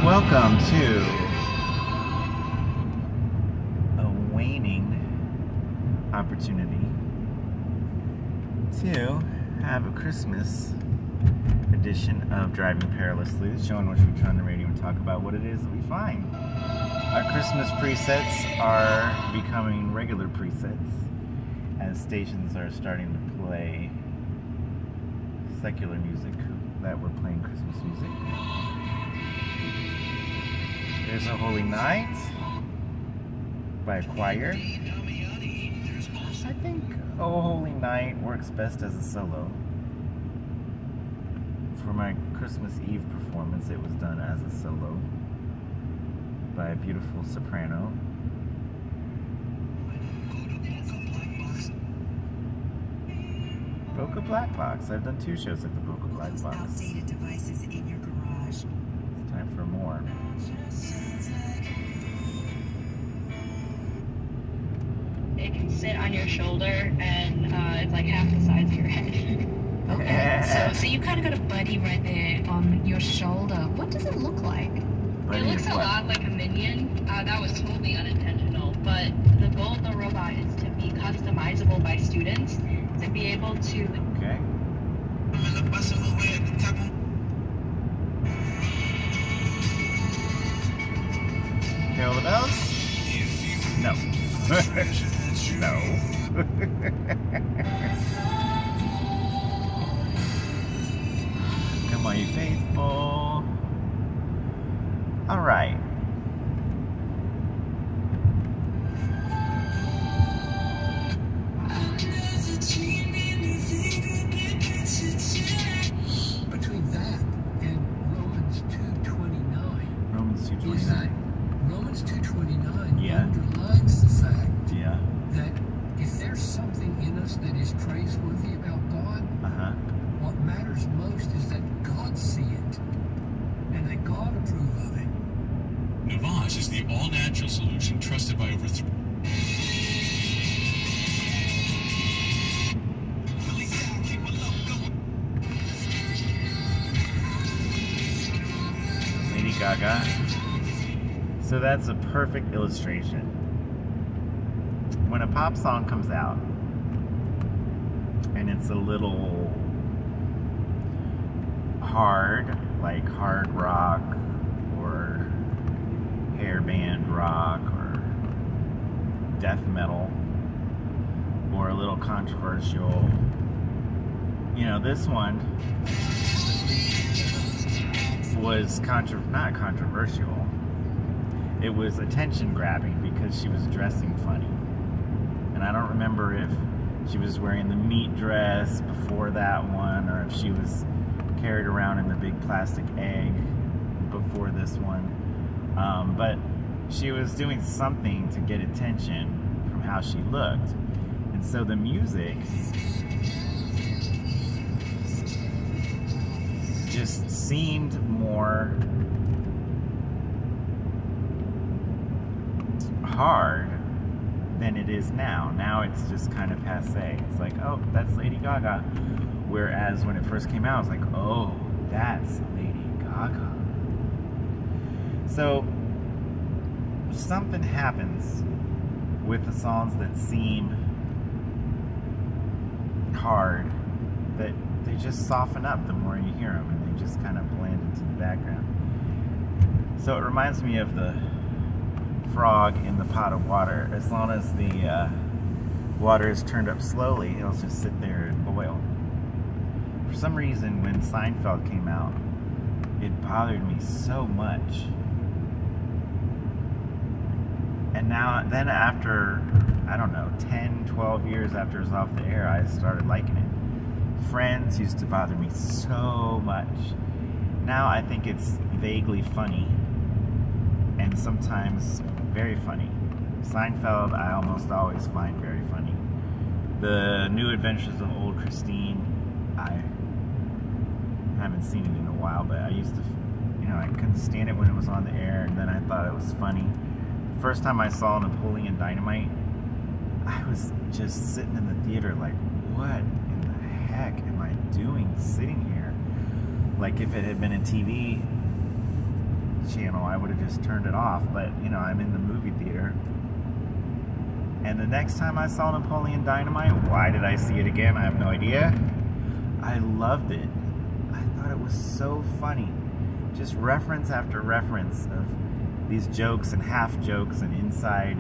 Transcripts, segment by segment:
Welcome to a waning opportunity to have a Christmas edition of Driving Perilously, the show in which we turn on the radio and talk about what it is that we find. Our Christmas presets are becoming regular presets as stations are starting to play secular music that were playing Christmas music. There's A Holy Night by a choir. I think Oh Holy Night works best as a solo. For my Christmas Eve performance, it was done as a solo by a beautiful soprano. Boca Black Box. I've done 2 shows at the Boca Black Box. Outdated devices in your garage. It's time for more. It can sit on your shoulder, and it's like half the size of your head. Okay, so you kind of got a buddy right there on your shoulder. What does it look like? It looks a lot like a minion. That was totally unintentional, but the goal of the robot is to be customizable by students, to be able to... Okay. Carol the Bells? No. No. Come on, you faithful. All right. Between that and Romans 2:29. Romans 2:29. Romans 2:29 Yeah. underlines the fact Yeah. that if there's something in us that is praiseworthy about God, Uh-huh. what matters most is that God see it and that God approve of it. Navage is the all-natural solution trusted by over Lady Gaga. So that's a perfect illustration. When a pop song comes out and it's a little hard, like hard rock or hair band rock or death metal, or a little controversial, you know, this one was not controversial. It was attention grabbing because she was dressing funny. And I don't remember if she was wearing the meat dress before that one, or if she was carried around in the big plastic egg before this one. But she was doing something to get attention from how she looked. And so the music just seemed more hard than it is now. Now it's just kind of passé. It's like, oh, that's Lady Gaga. Whereas when it first came out, I was like, oh, that's Lady Gaga. So something happens with the songs that seem hard, that they just soften up the more you hear them, and they just kind of blend into the background. So it reminds me of the frog in the pot of water. As long as the water is turned up slowly, it'll just sit there and boil. For some reason, when Seinfeld came out, it bothered me so much. And now, then after, I don't know, 10, 12 years after it was off the air, I started liking it. Friends used to bother me so much. Now I think it's vaguely funny, and sometimes very funny. Seinfeld I almost always find very funny. The New Adventures of Old Christine, I haven't seen it in a while, but I used to, you know, I couldn't stand it when it was on the air, and then I thought it was funny. The first time I saw Napoleon Dynamite, I was just sitting in the theater like, what in the heck am I doing sitting here? Like if it had been a TV channel, I would have just turned it off. But, you know, I'm in the movie theater. And the next time I saw Napoleon Dynamite, why did I see it again? I have no idea. I loved it. I thought it was so funny. Just reference after reference of these jokes and half jokes and inside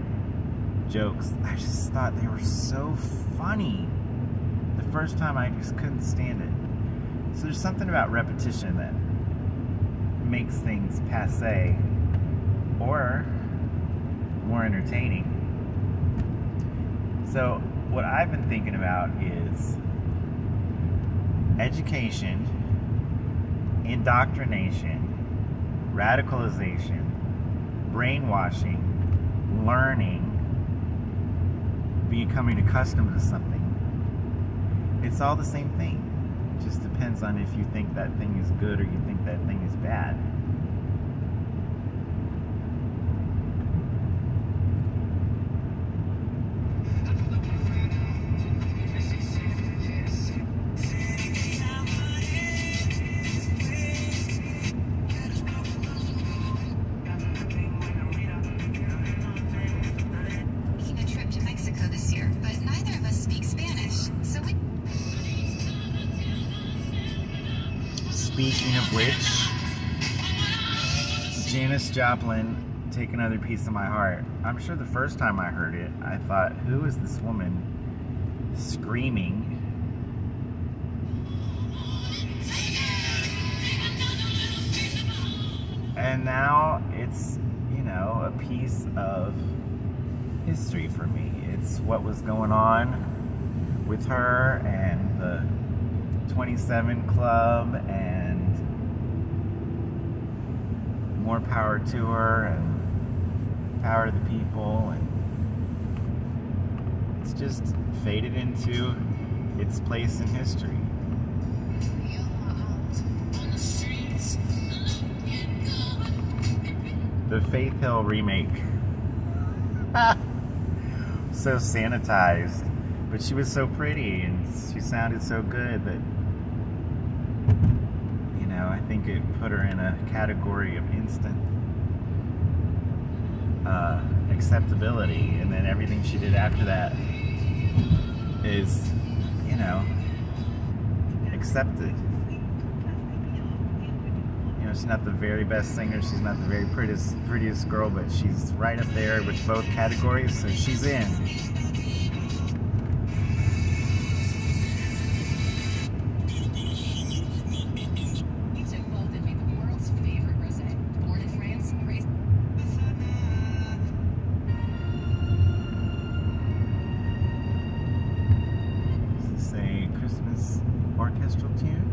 jokes. I just thought they were so funny. The first time I just couldn't stand it. So there's something about repetition that makes things passé or more entertaining. So what I've been thinking about is education, indoctrination, radicalization, brainwashing, learning, becoming accustomed to something. It's all the same thing. It just depends on if you think that thing is good or you think that thing is bad. Speaking of which, Janis Joplin, Take Another Piece of My Heart. I'm sure the first time I heard it, I thought, who is this woman screaming? And now it's, you know, a piece of history for me. It's what was going on with her and the 27 Club, and more power to her, and power to the people, and it's just faded into its place in history. The Faith Hill remake. So sanitized, but she was so pretty and she sounded so good that, you know, I think it put her in a category of instant acceptability, and then everything she did after that is, you know, accepted. You know, she's not the very best singer, she's not the very prettiest girl, but she's right up there with both categories, so she's in. Orchestral tune.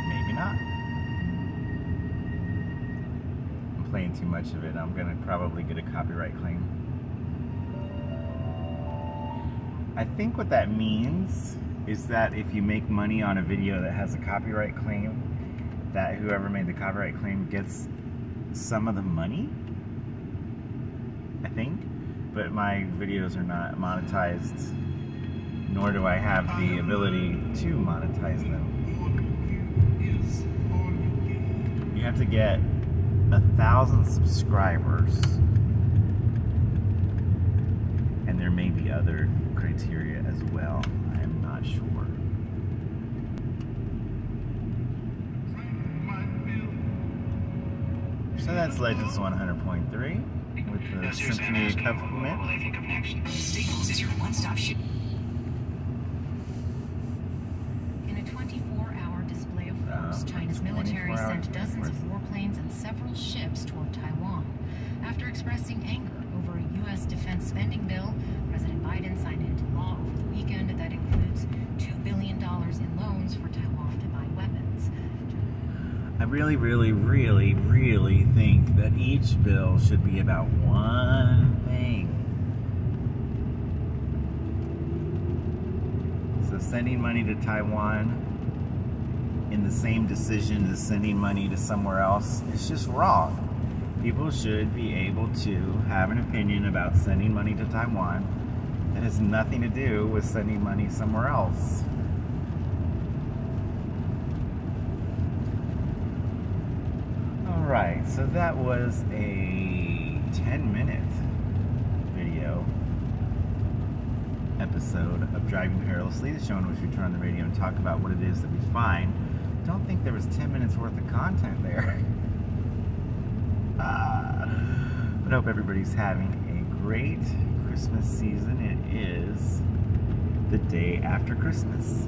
Maybe not. I'm playing too much of it. I'm gonna probably get a copyright claim. I think what that means is that if you make money on a video that has a copyright claim, that whoever made the copyright claim gets some of the money, I think, but my videos are not monetized, nor do I have the ability to monetize them. You have to get 1,000 subscribers, and there may be other criteria as well. I am not sure. So that's Legends 100.3 with the Symphony accompaniment. Staples is your one-stop shop. In a 24-hour display of force, China's military sent dozens of warplanes and several ships toward Taiwan. After expressing anger over a U.S. defense spending bill, President Biden signed into law over the weekend that includes $2 billion in loans for Taiwan to buy weapons. I really think that each bill should be about one thing. So sending money to Taiwan in the same decision as sending money to somewhere else is just wrong. People should be able to have an opinion about sending money to Taiwan It has nothing to do with sending money somewhere else. Alright, so that was a 10-minute video episode of Driving Perilously, the show in which we turn on the radio and talk about what it is that we find. Don't think there was 10 minutes worth of content there. But I hope everybody's having a great Christmas season. It is the day after Christmas.